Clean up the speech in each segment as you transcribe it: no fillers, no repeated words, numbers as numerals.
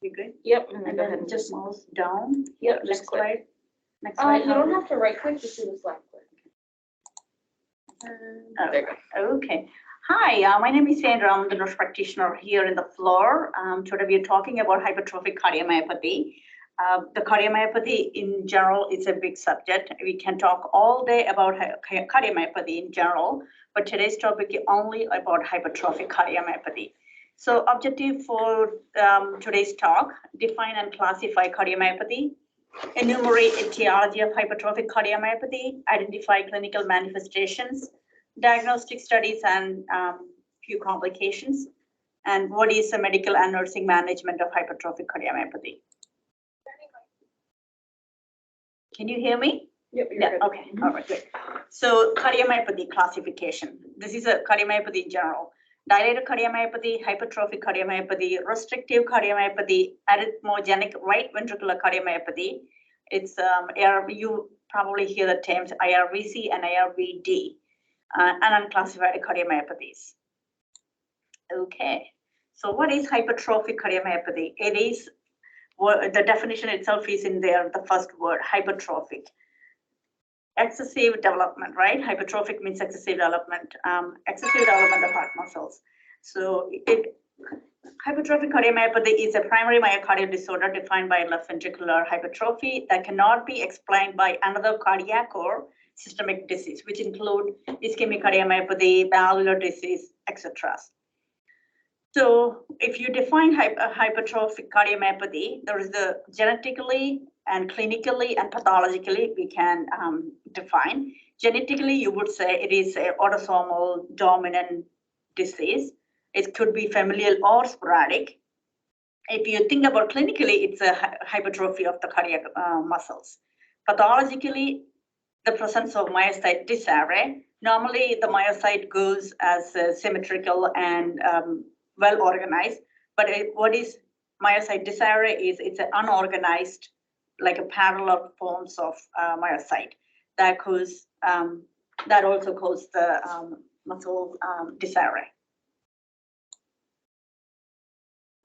be good. Yep. And then just mouse down. Yep. Next slide. Next slide. You don't have to right click, just do the slide click. There you go. Okay. Hi, my name is Sandra. I'm the nurse practitioner here in the floor. Today we are talking about hypertrophic cardiomyopathy. The cardiomyopathy in general is a big subject. We can talk all day about cardiomyopathy in general, but today's topic is only about hypertrophic cardiomyopathy. So objective for today's talk, define and classify cardiomyopathy, enumerate etiology of hypertrophic cardiomyopathy, identify clinical manifestations, diagnostic studies and few complications, and what is the medical and nursing management of hypertrophic cardiomyopathy. Can you hear me? Yep. Yeah, okay, all right, good. So cardiomyopathy classification. This is a cardiomyopathy in general. Dilated cardiomyopathy, hypertrophic cardiomyopathy, restrictive cardiomyopathy, arrhythmogenic right ventricular cardiomyopathy. It's you probably hear the terms IRVC and IRVD, and unclassified cardiomyopathies. Okay, so what is hypertrophic cardiomyopathy? It is, the definition itself is in there, the first word, hypertrophic. Excessive development, right? Hypertrophic means excessive development of heart muscles. So hypertrophic cardiomyopathy is a primary myocardial disorder defined by left ventricular hypertrophy that cannot be explained by another cardiac or systemic disease, which include ischemic cardiomyopathy, valvular disease, etc. So if you define hypertrophic cardiomyopathy, there is the genetically and clinically and pathologically we can define. Genetically, you would say it is an autosomal dominant disease. It could be familial or sporadic. If you think about clinically, it's a hypertrophy of the cardiac muscles. Pathologically, the presence of myocyte disarray. Normally, the myocyte goes as symmetrical and well organized, but what is myocyte disarray is it's an unorganized, like a parallel forms of myocyte that cause that also causes the muscle disarray.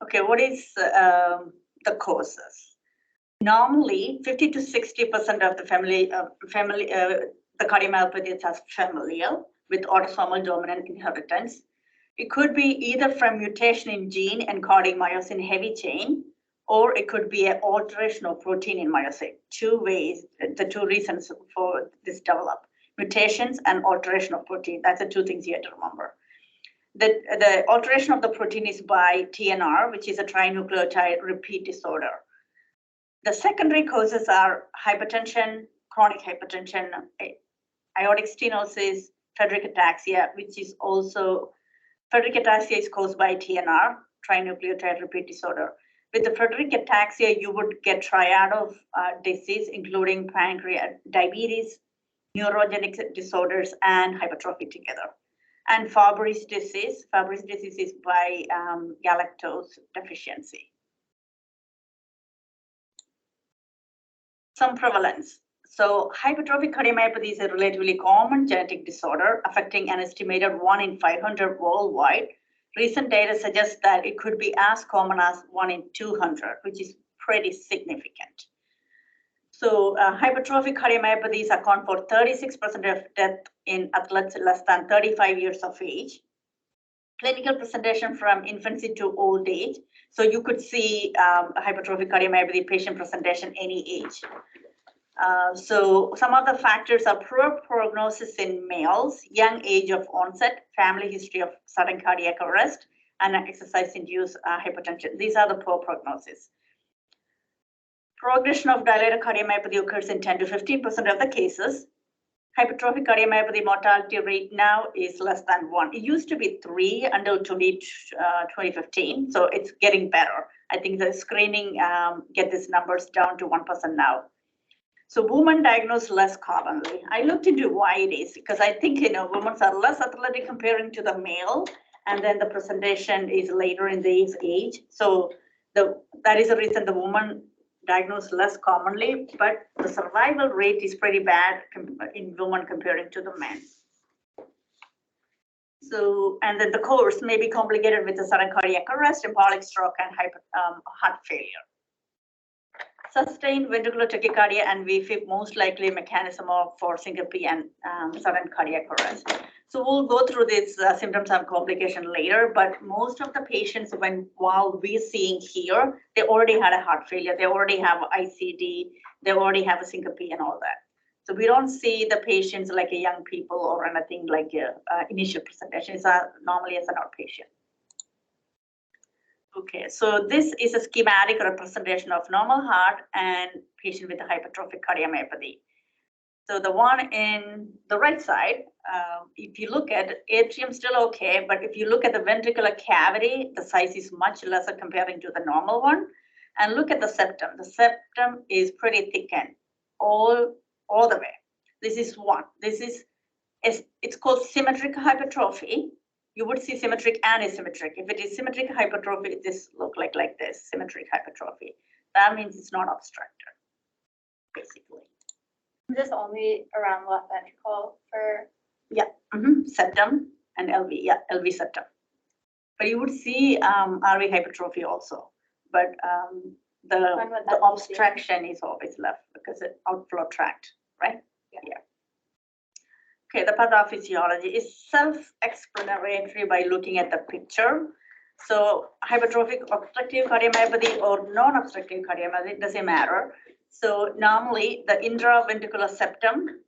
Okay, what is the causes? Normally, 50 to 60% of the the cardiomyopathy is familial with autosomal dominant inheritance. It could be either from mutation in gene encoding myosin heavy chain, or it could be an alteration of protein in myosin. Two ways, the two reasons for this develop: mutations and alteration of protein. That's the two things you have to remember. The alteration of the protein is by TNR, which is a trinucleotide repeat disorder. The secondary causes are hypertension, chronic hypertension, aortic stenosis, Friedreich ataxia, which is also Friedreich ataxia is caused by TNR, trinucleotide repeat disorder. With the Friedreich ataxia, you would get triad of disease, including pancreas, diabetes, neurogenic disorders, and hypertrophy together. And Fabry's disease is by galactose deficiency. Some prevalence. So hypertrophic cardiomyopathy is a relatively common genetic disorder affecting an estimated 1 in 500 worldwide. Recent data suggests that it could be as common as 1 in 200, which is pretty significant. So hypertrophic cardiomyopathies account for 36% of death in athletes less than 35 years of age. Clinical presentation from infancy to old age. So you could see hypertrophic cardiomyopathy patient presentation any age. So some of the factors are poor prognosis in males, young age of onset, family history of sudden cardiac arrest, and exercise-induced hypertension. These are the poor prognosis. Progression of dilated cardiomyopathy occurs in 10 to 15% of the cases. Hypertrophic cardiomyopathy mortality rate now is less than 1. It used to be 3 until 2015, so it's getting better. I think the screening get these numbers down to 1% now. So women diagnosed less commonly. I looked into why it is, because I think, women are less athletic comparing to the male, and then the presentation is later in the age. So that is the reason the woman diagnosed less commonly, but the survival rate is pretty bad in women comparing to the men. So, and then the course may be complicated with a sudden cardiac arrest, embolic stroke, and heart failure. Sustained ventricular tachycardia and VFib most likely mechanism for syncope and sudden cardiac arrest. So we'll go through these symptoms and complication later, but most of the patients, while we're seeing here, they already had a heart failure, they already have ICD, they already have a syncope and all that. So we don't see the patients like a young people or anything like initial presentation. It's normally as an outpatient. Okay, so this is a schematic representation of normal heart and patient with a hypertrophic cardiomyopathy. So the one in the right side, if you look at atrium, still okay, but if you look at the ventricular cavity, the size is much lesser comparing to the normal one. And look at the septum. The septum is pretty thickened all the way. This is one. It's called symmetric hypertrophy. You would see symmetric and asymmetric. If it is symmetric hypertrophy, this look like this, symmetric hypertrophy. That means it's not obstructed, basically. Is this only around the left ventricle for? Yeah, septum and LV, yeah, LV septum. But you would see RV hypertrophy also, but the obstruction is always left because it's outflow tract, right? Yeah. Okay, the pathophysiology is self-explanatory by looking at the picture. So hypertrophic obstructive cardiomyopathy or non-obstructive cardiomyopathy, doesn't matter. So normally the intraventricular septum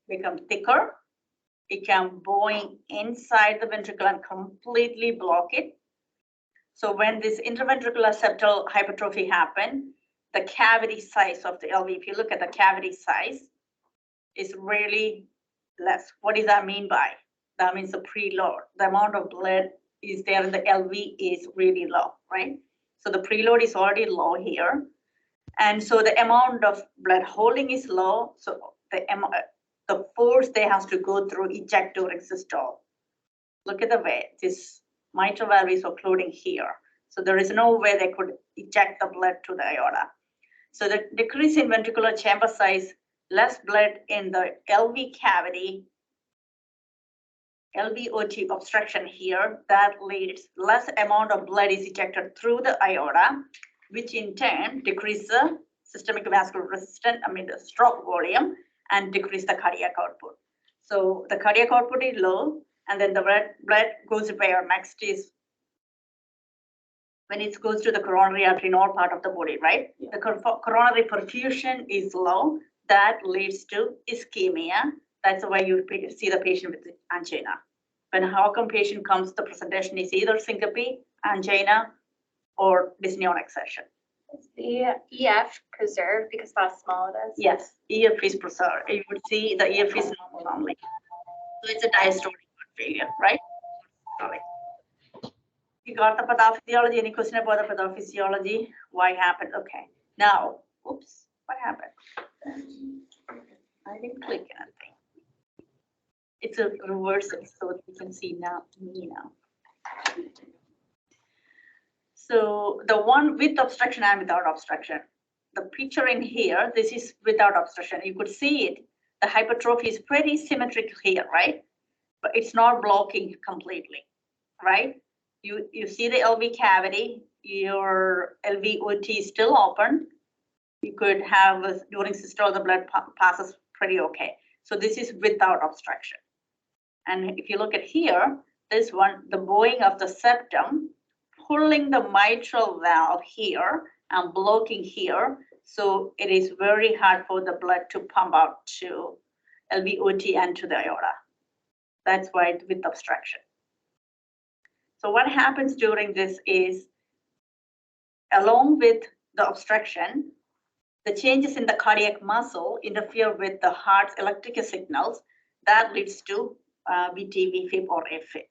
becomes thicker. It can bowing inside the ventricle and completely block it. So when this intraventricular septal hypertrophy happens, the cavity size of the LV, if you look at the cavity size, is really less. What does that mean by? That means the preload. The amount of blood is there in the LV is really low, right? So the preload is already low here. And so the amount of blood holding is low. So the force they have to go through eject during systole. Look at the way this mitral valve is occluding here. So there is no way they could eject the blood to the aorta. So the decrease in ventricular chamber size, less blood in the LV cavity, LVOT obstruction here, that leads less amount of blood is ejected through the aorta, which in turn decrease the systemic vascular resistance, the stroke volume, and decrease the cardiac output. So the cardiac output is low, and then the blood goes where next is when it goes to the coronary artery in all part of the body, right? Yeah. The coronary perfusion is low. That leads to ischemia. That's why you see the patient with angina. When how come patient comes, the presentation is either syncope, angina, or dyspneic session. Is the EF preserved because how small it is? Yes, EF is preserved. You would see the EF is normal normally. So it's a diastolic heart failure, right? You got the pathophysiology. Any question about the pathophysiology? Why happened? Okay. Now, oops, what happened? I didn't click anything. It's a reversal, so you can see me now. So the one with obstruction and without obstruction. The picture in here, this is without obstruction. You could see it. The hypertrophy is pretty symmetric here, right? But it's not blocking completely, right? You see the LV cavity, your LVOT is still open. You could have during systole, the blood passes pretty okay. So this is without obstruction. And if you look at here, this one, the bowing of the septum, pulling the mitral valve here and blocking here. So it is very hard for the blood to pump out to LVOT and to the aorta. That's why it's with obstruction. So what happens during this is, along with the obstruction, the changes in the cardiac muscle interfere with the heart's electrical signals. That leads to VT, VFib, or AFib.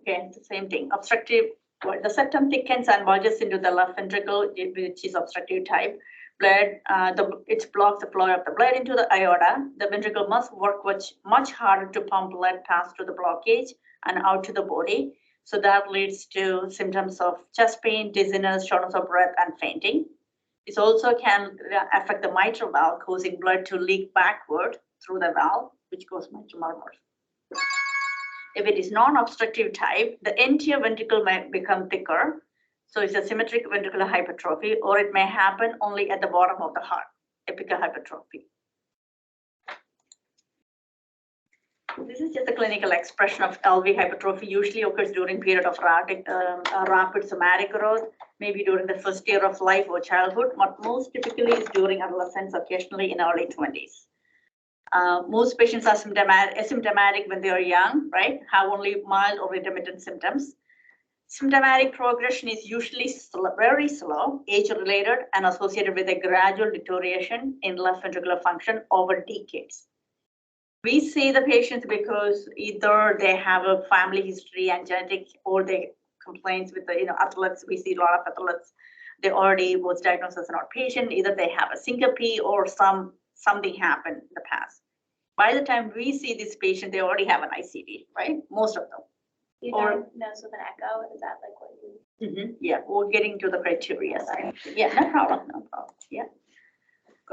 Okay, it's the same thing. Obstructive, the septum thickens and bulges into the left ventricle, which is obstructive type. Blood, it blocks the flow of the blood into the aorta. The ventricle must work much harder to pump blood past through the blockage and out to the body. So that leads to symptoms of chest pain, dizziness, shortness of breath, and fainting. It also can affect the mitral valve, causing blood to leak backward through the valve, which causes mitral murmurs. If it is non-obstructive type, the anterior ventricle might become thicker. So it's a symmetric ventricular hypertrophy, or it may happen only at the bottom of the heart, apical hypertrophy. This is just a clinical expression of LV hypertrophy. Usually occurs during period of rapid somatic growth, maybe during the first year of life or childhood, but most typically is during adolescence, occasionally in early 20s. Most patients are asymptomatic when they are young, right? Have only mild or intermittent symptoms. Symptomatic progression is usually very slow, age-related, and associated with a gradual deterioration in left ventricular function over decades. We see the patients because either they have a family history and genetic, or they complaints with the athletes. We see a lot of athletes. They already was diagnosed as an outpatient. Either they have a syncope or something happened in the past. By the time we see this patient, they already have an ICD, right? Most of them. You Or- diagnose with an echo, is that like what you? Yeah, we're getting to the criteria. Yeah, no problem. Yeah.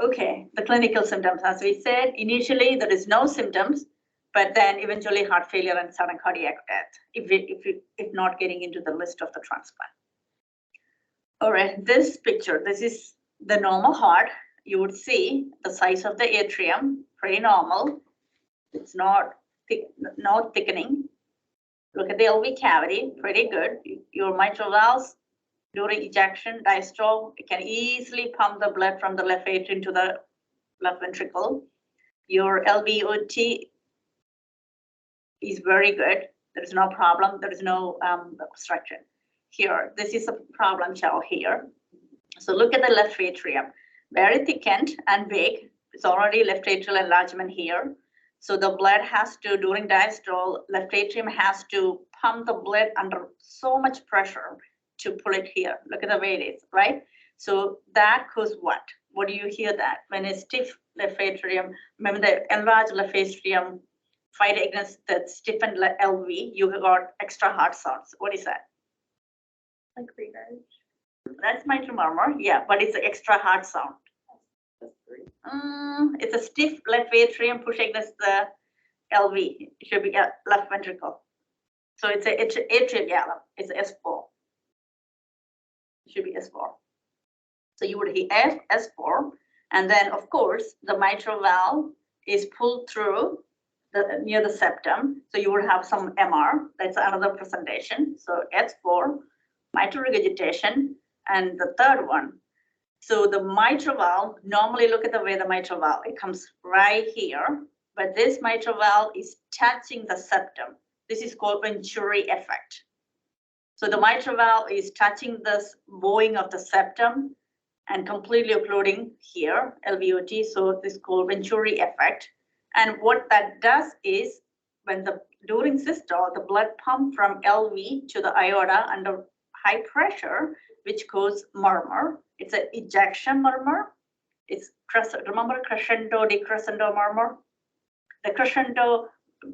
Okay, the clinical symptoms, as we said, initially there is no symptoms, but then eventually heart failure and sudden cardiac death, if not getting into the list of the transplant. All right, this picture, this is the normal heart. You would see the size of the atrium, pretty normal. It's not thickening. Look at the LV cavity, pretty good. Your mitral valves during ejection, diastole, it can easily pump the blood from the left atrium to the left ventricle. Your LVOT is very good. There is no problem. There is no obstruction. Here, this is a problem child here. So look at the left atrium, very thickened and big. It's already left atrial enlargement here. So the blood has to, during diastole, left atrium has to pump the blood under so much pressure to pull it here. Look at the way it is, right? So that causes what? What do you hear that? When a stiff left atrium, remember the enlarged left atrium fight against the stiffened LV, you got extra heart sounds. What is that? Like regurg? That's mitral murmur, yeah, but it's an extra heart sound. It's a stiff left atrium push against the LV. It should be a left ventricle. So it's atrial gallop. It's S4. It should be S4. So you would hear S4, and then of course the mitral valve is pulled through near the septum. So you would have some MR. That's another presentation. So S4, mitral regurgitation, and the third one. So the mitral valve, normally look at the way the mitral valve, it comes right here, but this mitral valve is touching the septum. This is called Venturi effect. So the mitral valve is touching this bowing of the septum and completely occluding here, LVOT. So this is called Venturi effect. And what that does is when during systole, the blood pump from LV to the aorta under high pressure, which causes murmur. It's an ejection murmur. It's remember crescendo, decrescendo murmur? The crescendo,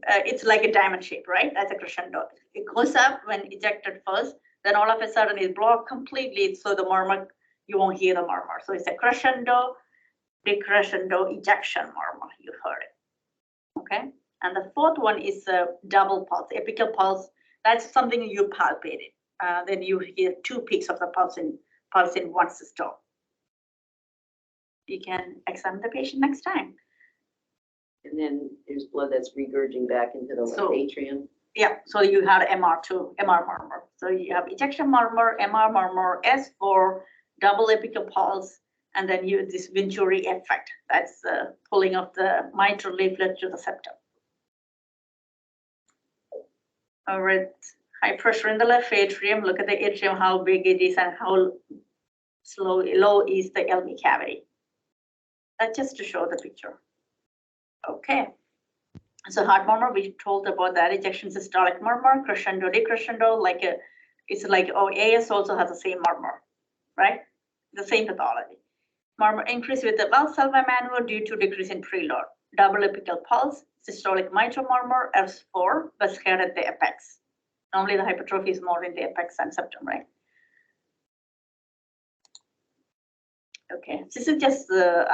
it's like a diamond shape, right? That's a crescendo. It goes up when ejected first, then all of a sudden it blocked completely. So the murmur, you won't hear the murmur. So it's a crescendo, decrescendo, ejection murmur. You heard it, okay? And the fourth one is a double pulse, apical pulse. That's something you palpated. Then you hear two peaks of the pulse in one systole. You can examine the patient next time. And then there's blood that's regurging back into the left atrium. Yeah, so you had MR too, MR murmur. So you have ejection murmur, MR murmur, S4, double apical pulse, and then you this Venturi effect. That's the pulling of the mitral leaflet to the septum. All right, high pressure in the left atrium. Look at the atrium, how big it is and how low is the LV cavity. That's just to show the picture. Okay. So heart murmur, we told about that ejection systolic murmur, crescendo, decrescendo, it's like AS also has the same murmur, right? The same pathology. Murmur increase with the valve salva-manual due to decrease in preload. Double apical pulse, systolic mitral murmur, S4, but scared at the apex. Normally the hypertrophy is more in the apex and septum, right? Okay, this is just the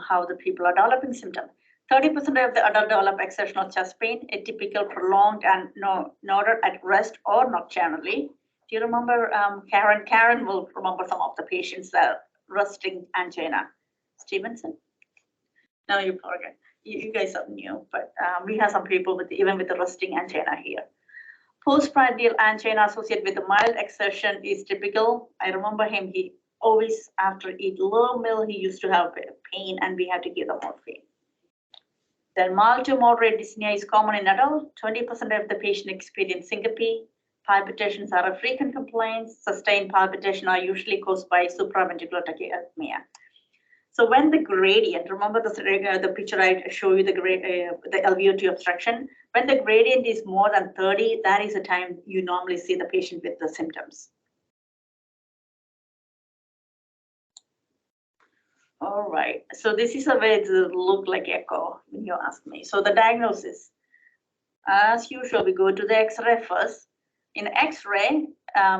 how the people are developing symptoms. 30% of the adult develop exceptional chest pain, atypical, prolonged, and noted at rest or nocturnally. Do you remember Karen? Karen will remember some of the patients that resting angina. Stevenson? No, you forget. You guys are new, but we have some people with even with the resting angina here. Postprandial angina associated with the mild exertion is typical. I remember him. He always after eat low meal, he used to have pain, and we had to give the morphine. Then mild to moderate dyspnea is common in adults. 20% of the patient experience syncope. Palpitations are a frequent complaint. Sustained palpitation are usually caused by supraventricular tachyarrhythmia. So when the gradient, remember the picture I show you, the LVOT obstruction, when the gradient is more than 30, that is the time you normally see the patient with the symptoms. All right, so this is a way to look like echo when you ask me. So the diagnosis, as usual, we go to the X-ray first. In X-ray,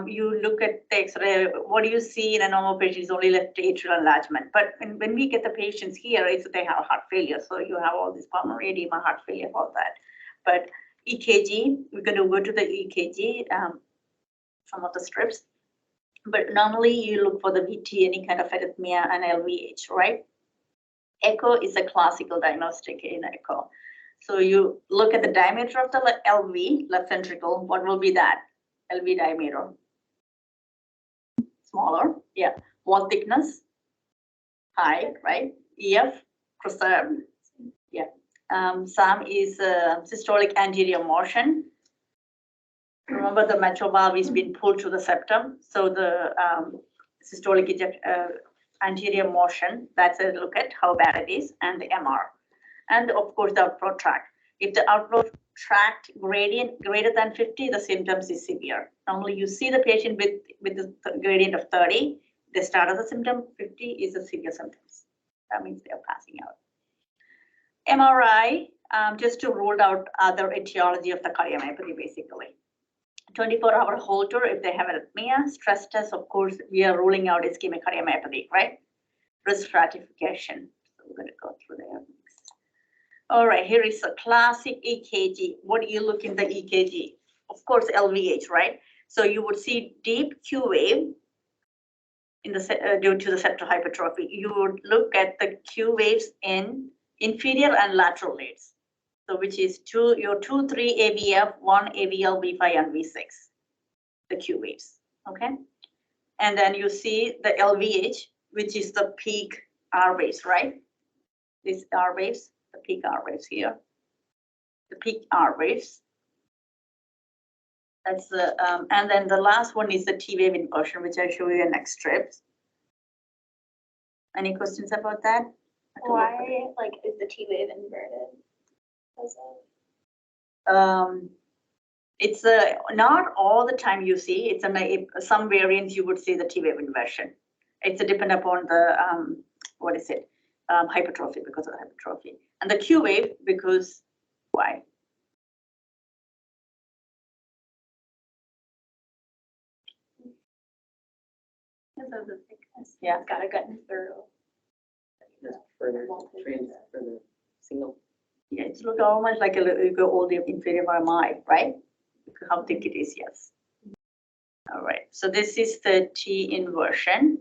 you look at the X-ray, what do you see in a normal patient is only left atrial enlargement. But when we get the patients here, it's they have heart failure. So you have all this pulmonary edema, heart failure, all that. But EKG, we're going to go to the EKG, some of the strips. But normally you look for the VT, any kind of arrhythmia and LVH, right? Echo is a classical diagnostic in echo. So you look at the diameter of the LV, left ventricle, what will be that? LV diameter. Smaller, yeah. Wall thickness, high, right? EF, preserved, yeah. SAM is systolic anterior motion. Remember the mitral valve is being pulled to the septum. So the systolic anterior motion, that's a look at how bad it is, and the MR. And of course, the outflow tract. If the outflow tract gradient greater than 50, the symptoms is severe. Normally, you see the patient with the gradient of 30, the start of the symptom, 50 is the severe symptoms. That means they're passing out. MRI, just to rule out other etiology of the cardiomyopathy, basically. 24-hour Holter, if they have arrhythmia. Stress test, of course, we are ruling out ischemic cardiomyopathy, right? Risk stratification. So we're going to go through there. All right, here is a classic EKG. What do you look in the EKG? Of course, LVH, right? So you would see deep Q wave in the due to the septal hypertrophy. You would look at the Q waves in inferior and lateral leads. So which is your 2, 3 AVF, 1 AVL, V5, and V6, the Q waves, okay? And then you see the LVH, which is the peak R waves, right? These R waves, the peak R waves here, the peak R waves. That's the, and then the last one is the T wave inversion, which I show you in next strips. Any questions about that? Why, like, is the T wave inverted? It's not all the time you see. It's some variants you would see the T wave inversion. It's a depend upon the what is it? Hypertrophy, because of the hypertrophy, and the Q wave because why? Because of the thickness. Yeah. It's gotta get through. Just further transfer the signal. Yeah, it's look almost like you go all the inferior MI, right? How thick it is, yes. All right, so this is the T inversion.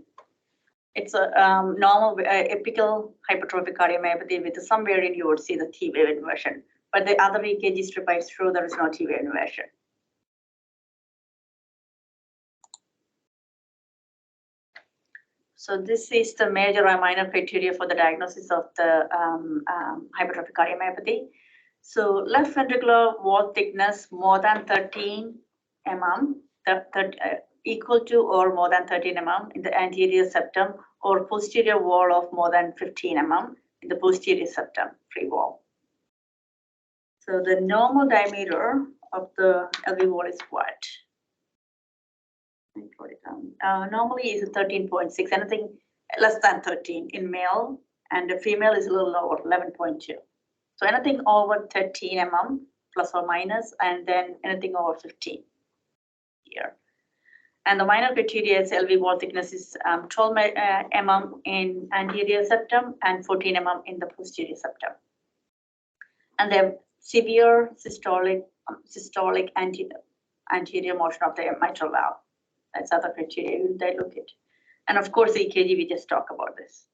It's a normal apical hypertrophic cardiomyopathy with some variant you would see the T wave inversion, but the other EKG strip I show there is no T wave inversion. So this is the major and minor criteria for the diagnosis of the hypertrophic cardiomyopathy. So left ventricular wall thickness more than 13 mm, equal to or more than 13 mm in the anterior septum, or posterior wall of more than 15 mm in the posterior septum, free wall. So the normal diameter of the LV wall is what? Normally is 13.6, anything less than 13 in male, and the female is a little lower, 11.2. So anything over 13 mm plus or minus, and then anything over 15 here. And the minor criteria is LV wall thickness is 12 mm in anterior septum and 14 mm in the posterior septum. And they have severe systolic anterior motion of the mitral valve. That's other criteria they look at. And of course, EKG, we just talk about this,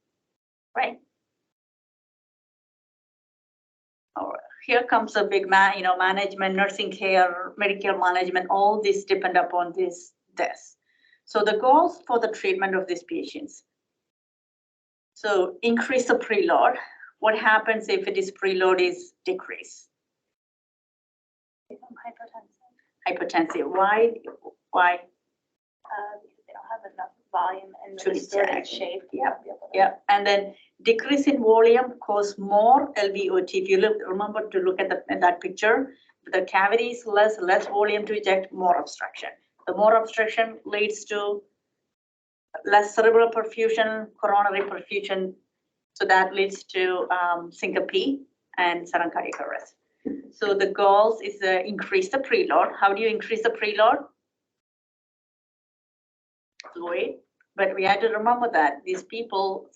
right? Here comes a big management, nursing care, medical management, all this depend upon this. So the goals for the treatment of these patients. So increase the preload. What happens if it is preload is decrease? Hypertensive. Why? Because they don't have enough volume and To distorted eject. shape. Yeah. And then decrease in volume cause more LVOT. If you remember to look at that picture, the cavity is less volume to eject, more obstruction. The more obstruction leads to less cerebral perfusion, coronary perfusion. So that leads to syncope and sudden cardiac arrest. So the goals is increase the preload. How do you increase the preload? Fluid. But we had to remember that these people,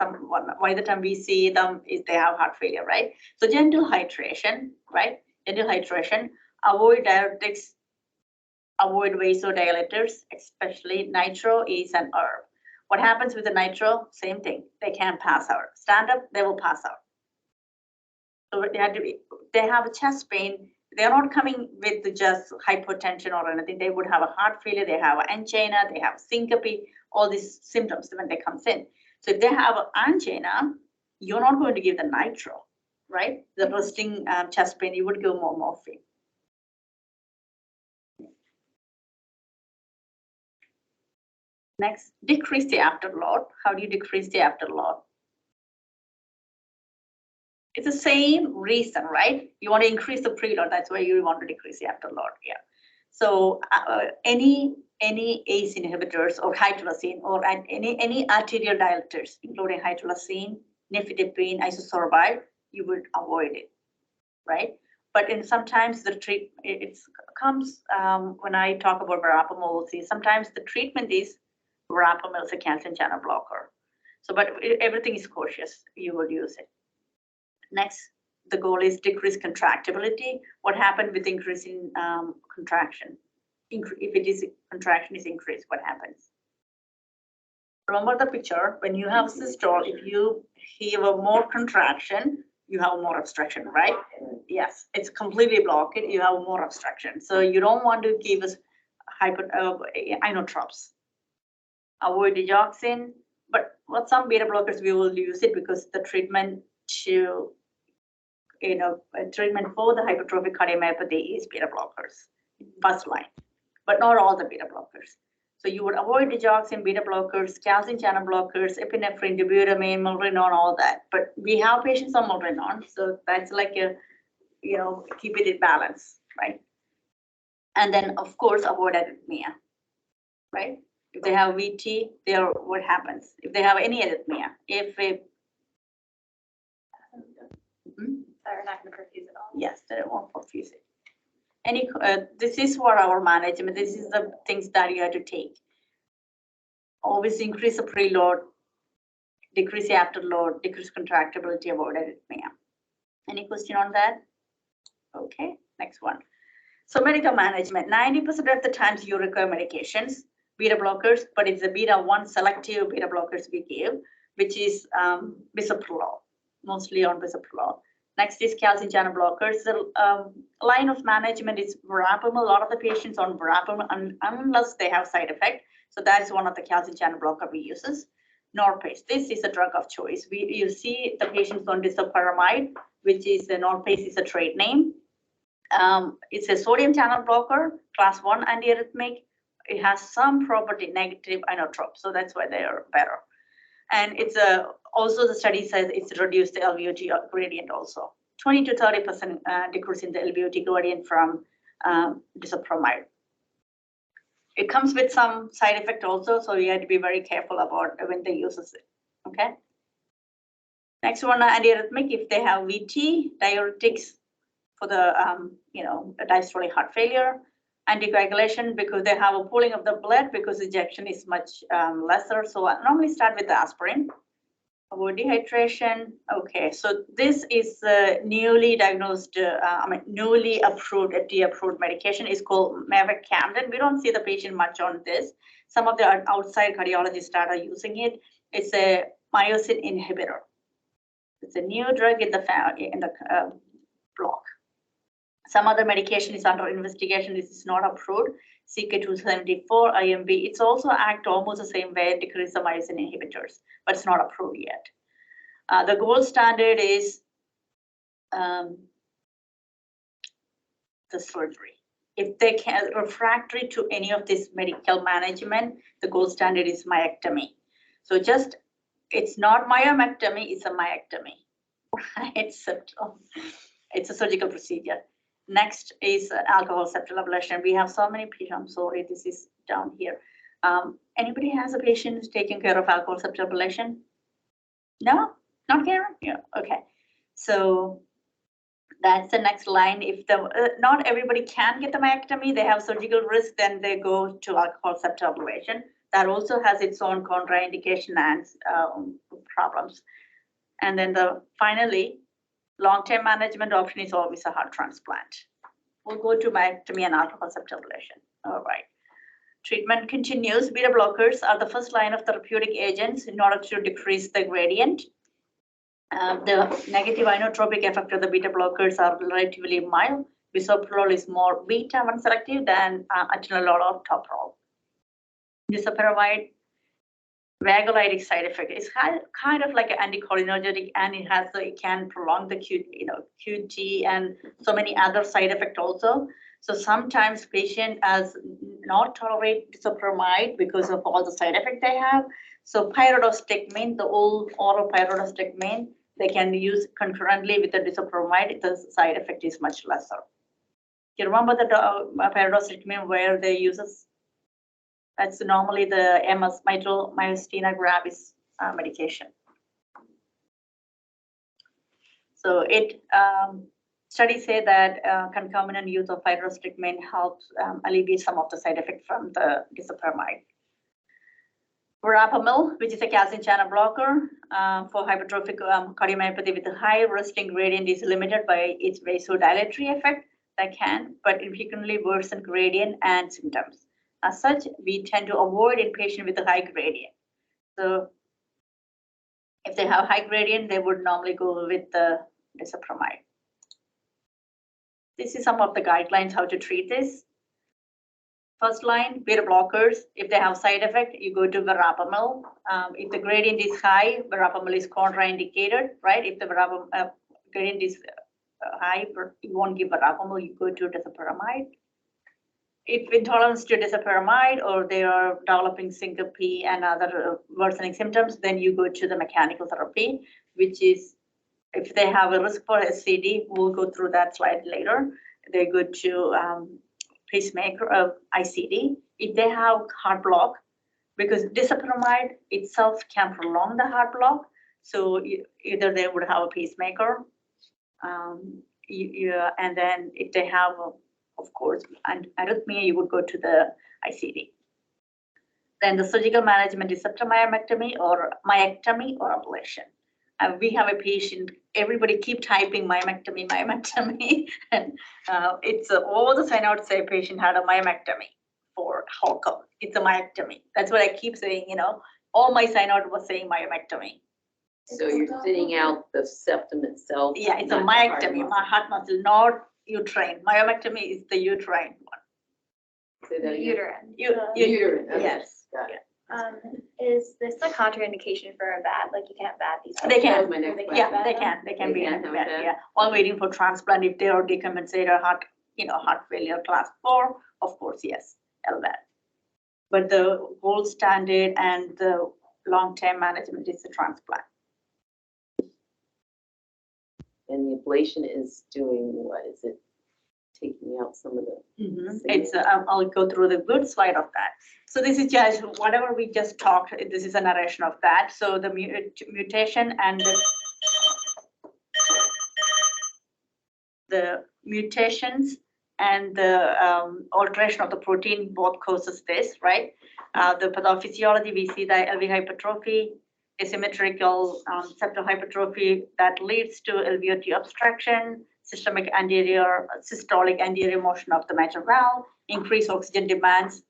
by the time we see them, is they have heart failure, right? So gentle hydration, right? Gentle hydration. Avoid diuretics. Avoid vasodilators, especially nitro is an herb. What happens with the nitro? Same thing. They can't pass out. Stand up, they will pass out. So they have a chest pain. They're not coming with just hypotension or anything. They would have a heart failure. They have angina. They have syncope. All these symptoms when they comes in. So if they have angina, you're not going to give the nitro, right? The resting chest pain, you would give more morphine. Next, decrease the afterload. How do you decrease the afterload? It's the same reason, right? You want to increase the preload. That's why you want to decrease the afterload. Yeah. So any ACE inhibitors or hydralazine or any arterial dilators, including hydralazine, nifedipine, isosorbide, you would avoid it, right? But sometimes the it comes when I talk about verapamil, we'll see sometimes the treatment is verapamil is a calcium channel blocker. So, but everything is cautious. You will use it. Next, the goal is decrease contractibility. What happened with increasing contraction? If it is contraction is increased, what happens? Remember the picture, when you have systole, if you have more contraction, you have more obstruction, right? Yes, it's completely blocked, you have more obstruction. So you don't want to give us inotropes. Avoid digoxin, but what some beta blockers we will use it because the treatment to treatment for the hypertrophic cardiomyopathy is beta blockers, first line, but not all the beta blockers. So you would avoid digoxin, beta blockers, calcium channel blockers, epinephrine, dobutamine, milrinone, all that. But we have patients on milrinone, so that's like a, keep it in balance, right? And then of course avoid arrhythmia, right? If they have VT, what happens? If they have any arrhythmia, They're not going to perfuse at all. Yes, they won't perfuse it. This is for our management. This is the things that you have to take. Always increase the preload, decrease the afterload, decrease contractibility, avoid arrhythmia. Any question on that? Okay, next one. So medical management, 90% of the times you require medications, beta blockers, but it's the beta-1 selective beta blockers we give, which is bisoprolol, mostly on bisoprolol. Next is calcium channel blockers. The line of management is verapamil. A lot of the patients on verapamil unless they have side effect. So that is one of the calcium channel blocker we uses. Norpace. This is a drug of choice. You see the patients on disopyramide, which is the Norpace is a trade name. It's a sodium channel blocker, class 1 antiarrhythmic. It has some property negative inotrope, so that's why they are better. And it's also the study says it's reduced the LVOT gradient also. 20 to 30% decrease in the LVOT gradient from disopyramide. It comes with some side effect also, so you have to be very careful about when they use it. Okay. Next one, antiarrhythmic. If they have VT, diuretics for the diastolic heart failure. Anticoagulation, because they have a pooling of the blood because ejection is much lesser. So I normally start with the aspirin. Avoid dehydration. Okay, so this is newly diagnosed, newly approved, FDA-approved medication is called mavacamten. We don't see the patient much on this. Some of the outside cardiologists are using it. It's a myosin inhibitor. It's a new drug in the block. Some other medication is under investigation. This is not approved. CK274 IMB. It's also act almost the same way, decrease the myosin inhibitors, but it's not approved yet. The gold standard is the surgery. If they can refractory to any of this medical management, the gold standard is myectomy. So just, it's not myomectomy, it's a myectomy. It's a surgical procedure. Next is alcohol septal ablation. We have so many people. I'm sorry, this is down here. Anybody has a patient who's taking care of alcohol septal ablation? No, not Karen? Yeah, okay. So that's the next line. If the not everybody can get the myectomy, they have surgical risk, then they go to alcohol septal ablation. That also has its own contraindication and problems. And then finally, long-term management option is always a heart transplant. We'll go to myectomy and alcohol septal ablation. All right. Treatment continues. Beta blockers are the first line of therapeutic agents in order to decrease the gradient. The negative inotropic effect of the beta blockers are relatively mild. Bisoprolol is more beta one selective than atenolol or toprol. Disopyramide, vagolytic side effect is kind of like an anticholinergic, and it can prolong the QT and so many other side effects also. So sometimes patient has not tolerate disopyramide because of all the side effects they have. So pyridostigmine, the old oral pyridostigmine, they can use concurrently with the disopyramide. The side effect is much lesser. You remember the pyridostigmine where they use this? That's normally the MS, mitral myasthenia gravis medication. So studies say that concomitant use of pyridostigmine helps alleviate some of the side effects from the disopyramide. Verapamil, which is a calcium channel blocker for hypertrophic cardiomyopathy with a high resting gradient, is limited by its vasodilatory effect that can, but infrequently worsen gradient and symptoms. As such, we tend to avoid in patients with a high gradient. So if they have high gradient, they would normally go with the disopyramide. This is some of the guidelines how to treat this. First line, beta blockers. If they have side effect, you go to verapamil. If the gradient is high, verapamil is contraindicated, right? If the gradient is high, you won't give verapamil, you go to disopyramide. If intolerance to disopyramide or they are developing syncope and other worsening symptoms, then you go to the mechanical therapy, which is, if they have a risk for SCD, we'll go through that slide later. They go to pacemaker of ICD. If they have heart block, because disopyramide itself can prolong the heart block, so either they would have a pacemaker, and then if they have of course, and arrhythmia, you would go to the ICD. Then the surgical management is septal myomectomy or ablation. We have a patient, everybody keep typing myomectomy, and it's all the sign out say patient had a myomectomy for Holcomb. It's a myectomy. That's what I keep saying, all my sign out was saying myomectomy. So you're thinning out the septum itself? Yeah, it's a myectomy, my heart muscle, not uterine. Myomectomy is the uterine one. Say that Uterine. Uterine. Okay. Yes. Got it. Is this a contraindication for a VAD? Like you can't VAD these? They can. That was my next question. Yeah, they can They be can in have that, that? yeah. While waiting for transplant, if they are decompensated heart, heart failure class 4, of course, yes, LVAD. But the gold standard and the long-term management is the transplant. And the ablation is doing what? Is it taking out some of the? It's I'll go through the good slide of that. So this is just whatever we just talked. This is a narration of that. So the mutation and the mutations and the alteration of the protein both causes this, right? The pathophysiology, we see the LV hypertrophy, asymmetrical septal hypertrophy that leads to LVOT obstruction, systolic anterior motion of the mitral valve, increased oxygen demands,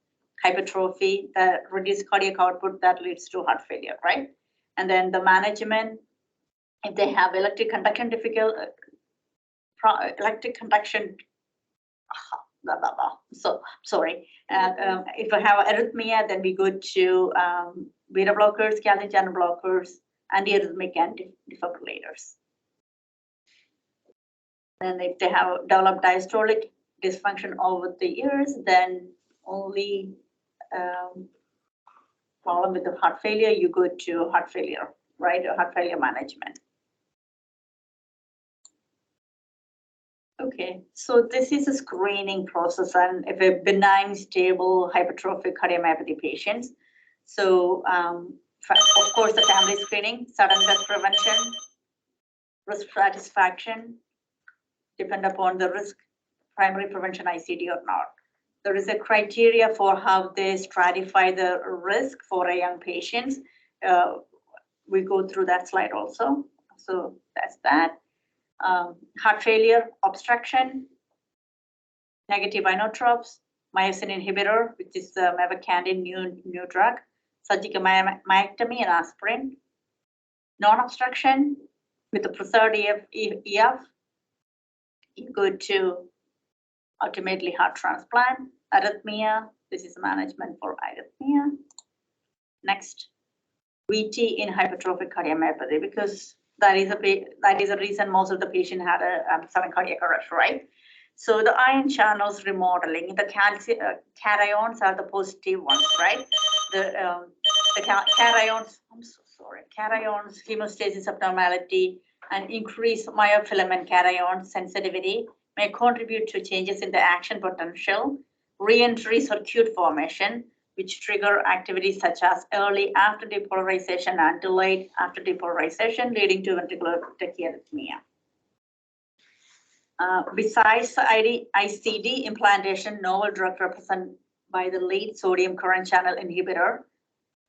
hypertrophy, that reduced cardiac output that leads to heart failure, right? And then the management, if they have electric conduction blah, blah, blah. So sorry. If I have arrhythmia, then we go to beta blockers, calcium channel blockers, antiarrhythmic and defibrillators. And if they have developed diastolic dysfunction over the years, then only problem with the heart failure, you go to heart failure, right? Or heart failure management. Okay, so this is a screening process and if a benign, stable, hypertrophic cardiomyopathy patients. So, of course, the family screening, sudden death prevention, risk satisfaction, depend upon the risk, primary prevention ICD or not. There is a criteria for how they stratify the risk for a young patients. We go through that slide also. So that's that. Heart failure, obstruction, negative inotropes, myosin inhibitor, which is the mavacamten new drug, surgical myectomy and aspirin, non-obstruction with the preserved EF, you go to ultimately heart transplant, arrhythmia, this is management for arrhythmia. Next, VT in hypertrophic cardiomyopathy, because that is a reason most of the patient had a sudden cardiac arrest, right? So the ion channels remodeling, the calcium cations are the positive ones, right? The cations, I'm so sorry, cations, hemostasis abnormality, and increased myofilament cation sensitivity may contribute to changes in the action potential, re-entry circuit formation, which trigger activities such as early after depolarization and delayed after depolarization, leading to ventricular tachyarrhythmia. Besides the ICD implantation, novel drug represented by the lead sodium current channel inhibitor,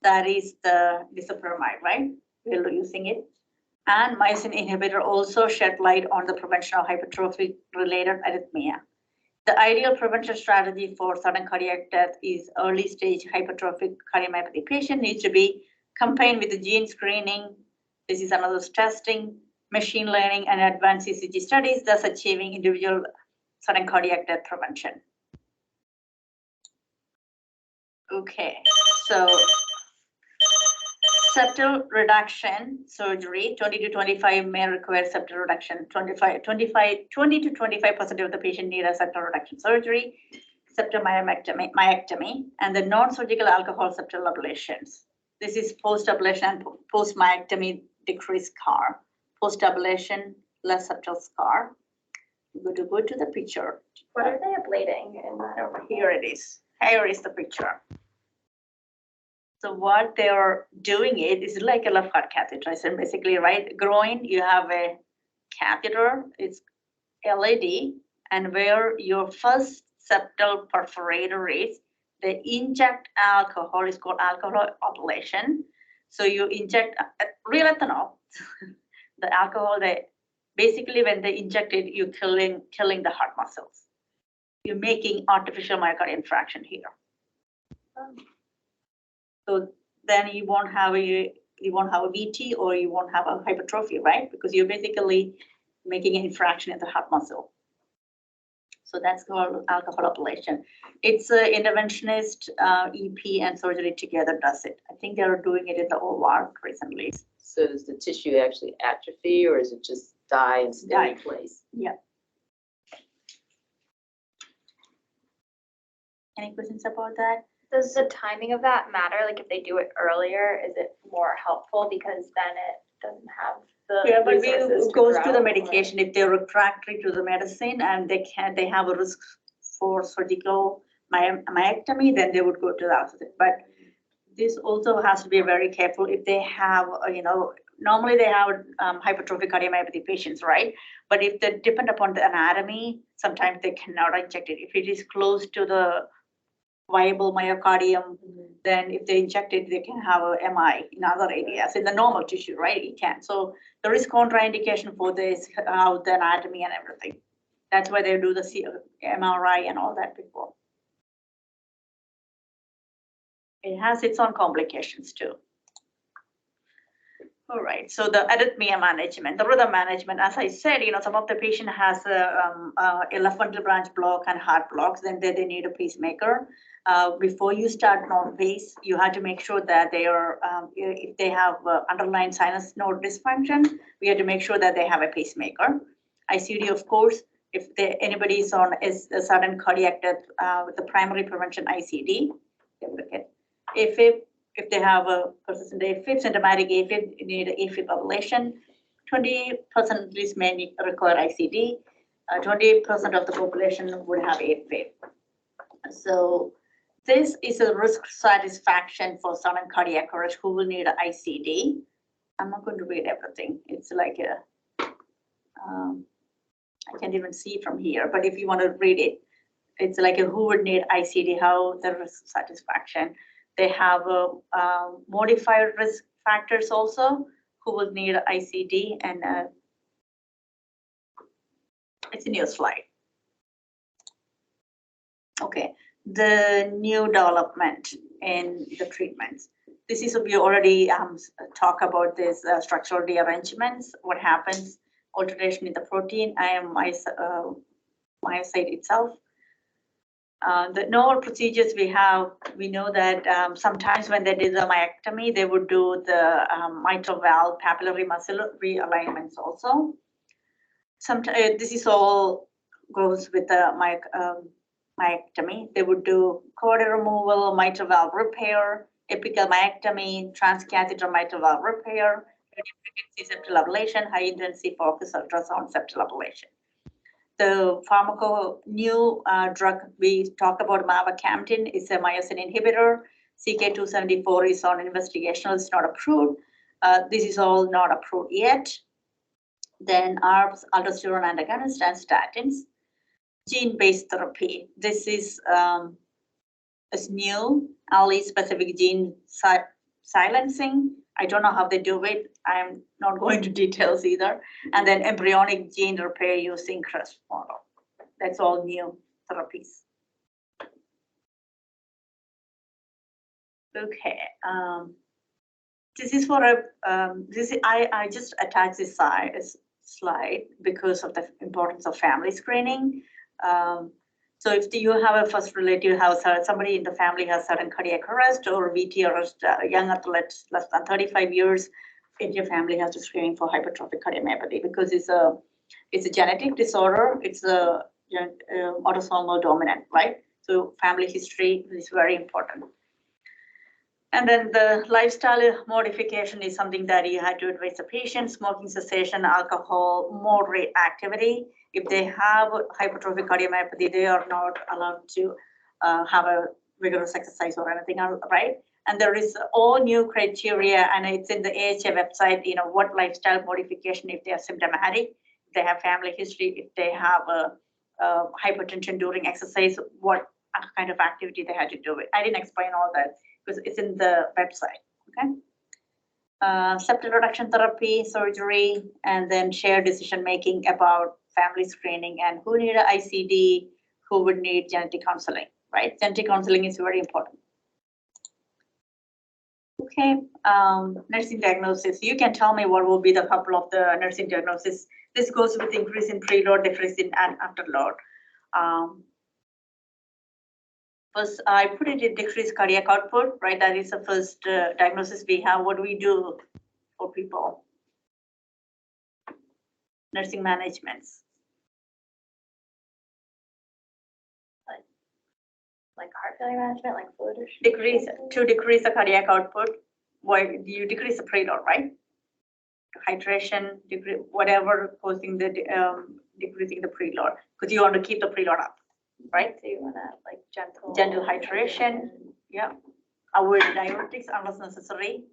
that is the disopyramide, right? We're using it. And myosin inhibitor also shed light on the prevention of hypertrophic-related arrhythmia. The ideal prevention strategy for sudden cardiac death is early stage hypertrophic cardiomyopathy patient needs to be combined with the gene screening. This is another testing, machine learning, and advanced ECG studies, thus achieving individual sudden cardiac death prevention. Okay, so septal reduction surgery, 20 to 25 may require septal reduction. 20 to 25% of the patient need a septal reduction surgery, septal myectomy, and the non-surgical alcohol septal ablations. This is post-ablation and post-myectomy decreased scar. Post-ablation, less septal scar. Go to the picture. What are they ablating in that over Here it is. Here is the picture. So what they're doing is like a left heart catheterization, basically, right? Groin, you have a catheter, it's LED, and where your first septal perforator is, they inject alcohol, it's called alcohol ablation. So you inject real ethanol. The alcohol, basically when they inject it, you're killing the heart muscles. You're making artificial myocardial infarction here. So then you won't have a VT or you won't have a hypertrophy, right? Because you're basically making an infraction in the heart muscle. So that's called alcohol ablation. It's an interventionist, EP, and surgery together does it. I think they are doing it in the OR recently. So does the tissue actually atrophy or is it just die and stay in place? Yeah. Any questions about that? Does the timing of that matter? Like if they do it earlier, is it more helpful because then it doesn't have the Yeah, but resources it goes to grow, the or- medication. If they're refractory to the medicine and they have a risk for surgical myectomy, then they would go to the opposite. But this also has to be very careful if they have, normally they have hypertrophic cardiomyopathy patients, right? But if they depend upon the anatomy, sometimes they cannot inject it. If it is close to the viable myocardium, then if they inject it, they can have a MI in other areas, in the normal tissue, right? It can. So there is contraindication for this, how the anatomy and everything. That's why they do the MRI and all that before. It has its own complications too. All right, so the arrhythmia management, the rhythm management, as I said, some of the patient has a left bundle branch block and heart blocks, then they need a pacemaker. Before you start non-pace, you have to make sure that they are, if they have underlying sinus node dysfunction, we have to make sure that they have a pacemaker. ICD, of course, if anybody is on a sudden cardiac death with the primary prevention ICD, they will get. If they have a persistent AFib, symptomatic AFib, you need an AFib ablation. 20% at least may require ICD. 20% of the population would have AFib. So this is a risk satisfaction for sudden cardiac arrest who will need an ICD. I'm not going to read everything. It's like a, I can't even see from here, but if you want to read it, it's like a who would need ICD, how the risk satisfaction. They have modified risk factors also who will need ICD, and it's in your slide. Okay, the new development in the treatments. This is, we already talk about this structural rearrangements, what happens, alteration in the protein, myocyte itself. The normal procedures we know that sometimes when they did the myectomy, they would do the mitral valve papillary muscle realignments also. Sometimes this is all goes with the myectomy. They would do chordae removal, mitral valve repair, apical myectomy, transcatheter mitral valve repair, radiofrequency septal ablation, high intensity focus ultrasound septal ablation. The new drug we talked about, mavacamten, is a myosin inhibitor. CK-274 is on investigational, it's not approved. This is all not approved yet. Then ARBs, aldosterone antagonist, and statins. Gene-based therapy. This is new, allele-specific gene silencing. I don't know how they do it. I'm not going to details either. And then embryonic gene repair using CRISPR model. That's all new therapies. Okay. This is for a. I just attached this slide because of the importance of family screening. So if you have a first relative, somebody in the family has sudden cardiac arrest or VT arrest, young athletes less than 35 years, in your family has to screen for hypertrophic cardiomyopathy because it's a genetic disorder. It's a autosomal dominant, right? So family history is very important. And then the lifestyle modification is something that you had to advise the patient: smoking cessation, alcohol, moderate activity. If they have hypertrophic cardiomyopathy, they are not allowed to have a vigorous exercise or anything else, right? And there is all new criteria, and it's in the AHA website, what lifestyle modification if they are symptomatic, if they have family history, if they have hypertension during exercise, what kind of activity they had to do it. I didn't explain all that because it's in the website, okay? Septal reduction therapy, surgery, and then shared decision-making about family screening and who need an ICD, who would need genetic counseling, right? Genetic counseling is very important. Okay, nursing diagnosis. You can tell me what will be the couple of the nursing diagnosis. This goes with increase in preload, decrease in and afterload. First, I put it in decreased cardiac output, right? That is the first diagnosis we have. What do we do for people? Nursing managements. Like heart failure management, like fluid To decrease the cardiac output. Why do you decrease the preload, right? Hydration, whatever causing the decreasing the preload, because you want to keep the preload up, right? So you want to like gentle hydration, yeah. Avoid diuretics unless necessary,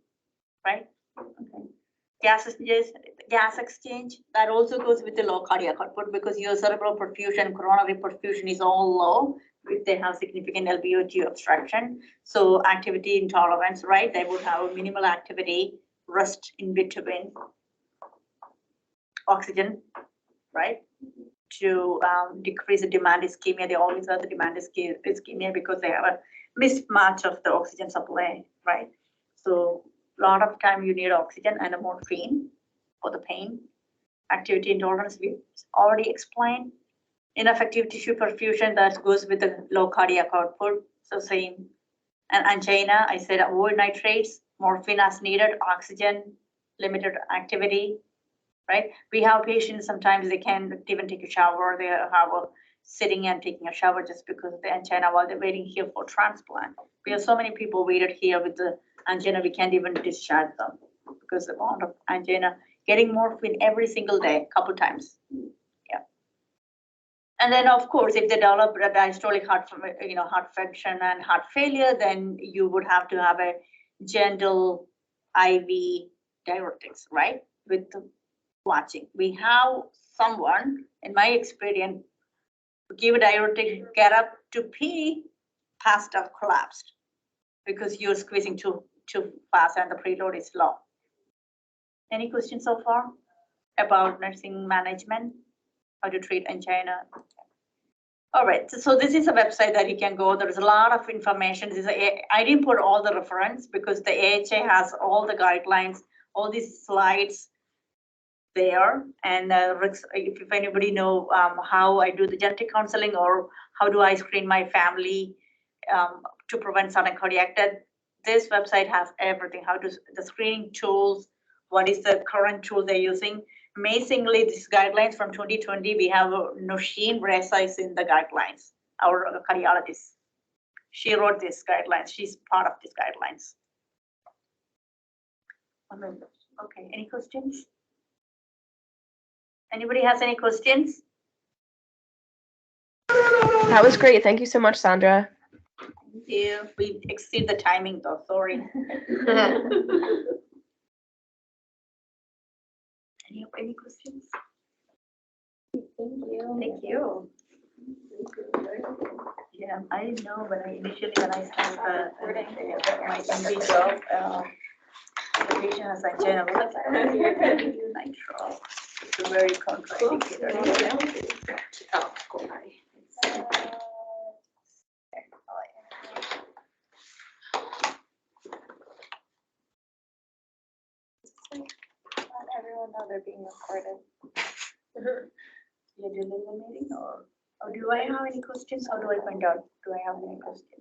right? Okay. gas exchange, that also goes with the low cardiac output because your cerebral perfusion, coronary perfusion is all low if they have significant LVOT obstruction. So activity intolerance, right? They would have a minimal activity, rest in between, oxygen, right? To decrease the demand ischemia. They always have the demand ischemia because they have a mismatch of the oxygen supply, right? So a lot of time you need oxygen and a morphine for the pain. Activity intolerance, we already explained. Ineffective tissue perfusion, that goes with the low cardiac output, so same. And angina, I said avoid nitrates, morphine as needed, oxygen, limited activity, right? We have patients, sometimes they can't even take a shower, they have a sitting and taking a shower just because of the angina while they're waiting here for transplant. We have so many people waited here with the angina, we can't even discharge them because the amount of angina, getting morphine every single day, couple times. Yeah. And then of course, if they develop a diastolic heart function and heart failure, then you would have to have a gentle IV diuretics, right? With the watching. We have someone, in my experience, give a diuretic, get up to pee, passed out, collapsed because you're squeezing too fast and the preload is low. Any questions so far about nursing management, how to treat angina? All right, so this is a website that you can go. There's a lot of information. I didn't put all the reference because the AHA has all the guidelines, all these slides there. And if anybody know how I do the genetic counseling or how do I screen my family to prevent sudden cardiac death, this website has everything. How to the screening tools, what is the current tool they're using. Amazingly, these guidelines from 2020, we have Nosheen Reza is in the guidelines, our cardiologist. She wrote these guidelines. She's part of these guidelines. Okay, any questions? Anybody has any questions? That was great. Thank you so much, Sandra. Thank you. We exceed the timing though, sorry. Any questions? Thank you. Thank you. Yeah, I didn't know when I started my MD job, the patient has angina. I was like, nitro. It's a very contraindicated. Oh, cool. Let everyone know they're being recorded. You're doing the meeting or do I have any questions? How do I find out? Do I have any questions?